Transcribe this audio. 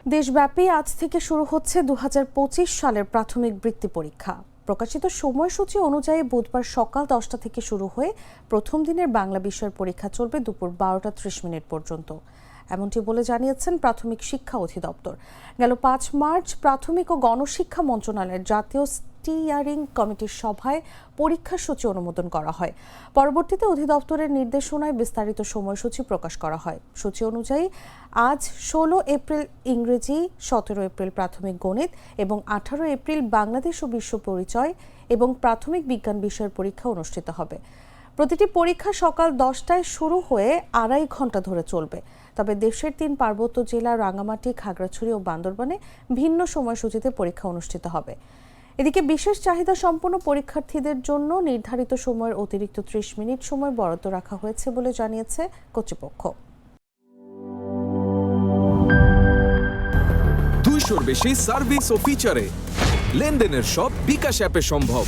দেশব্যাপী আজ থেকে শুরু হচ্ছে ২০২৫ সালের প্রাথমিক বৃত্তি পরীক্ষা। প্রকাশিত সময়সূচি অনুযায়ী বুধবার সকাল ১০টা থেকে শুরু হয়ে প্রথম দিনের বাংলা বিষয়ের পরীক্ষা চলবে দুপুর ১২টা ৩০ মিনিট পর্যন্ত। এমনটি বলে জানিয়েছেন প্রাথমিক শিক্ষা অধিদপ্তর। গেল ৫ মার্চ প্রাথমিক ও গণশিক্ষা মন্ত্রণালয়ের জাতীয় স্টিয়ারিং কমিটির সভায় পরীক্ষার সূচি অনুমোদন করা হয়। পরবর্তীতে অধিদপ্তরের নির্দেশনায় বিস্তারিত সময়সূচি প্রকাশ করা হয়। সূচি অনুযায়ী আজ ১৬ এপ্রিল ইংরেজি, ১৭ এপ্রিল প্রাথমিক গণিত এবং ১৮ এপ্রিল বাংলাদেশ ও বিশ্ব পরিচয় এবং প্রাথমিক বিজ্ঞান বিষয়ের পরীক্ষা অনুষ্ঠিত হবে। প্রতিটি পরীক্ষা সকাল ১০টায় শুরু হয়ে ২.৫ ঘন্টা ধরে চলবে। তবে দেশের ৩ পার্বত্য জেলা রাঙ্গামাটি, খাগড়াছড়ি ও বান্দরবানে ভিন্ন সময়সূচিতে পরীক্ষা অনুষ্ঠিত হবে। এদিকে বিশেষ চাহিদা সম্পন্ন পরীক্ষার্থীদের জন্য নির্ধারিত সময়ের অতিরিক্ত ৩০ মিনিট সময় বরাদ্দ রাখা হয়েছে বলে জানিয়েছে কর্তৃপক্ষ। ২০০-র বেশি সার্ভিস ও ফিচারে লেনদেনের সব বিকাশ অ্যাপে সম্ভব।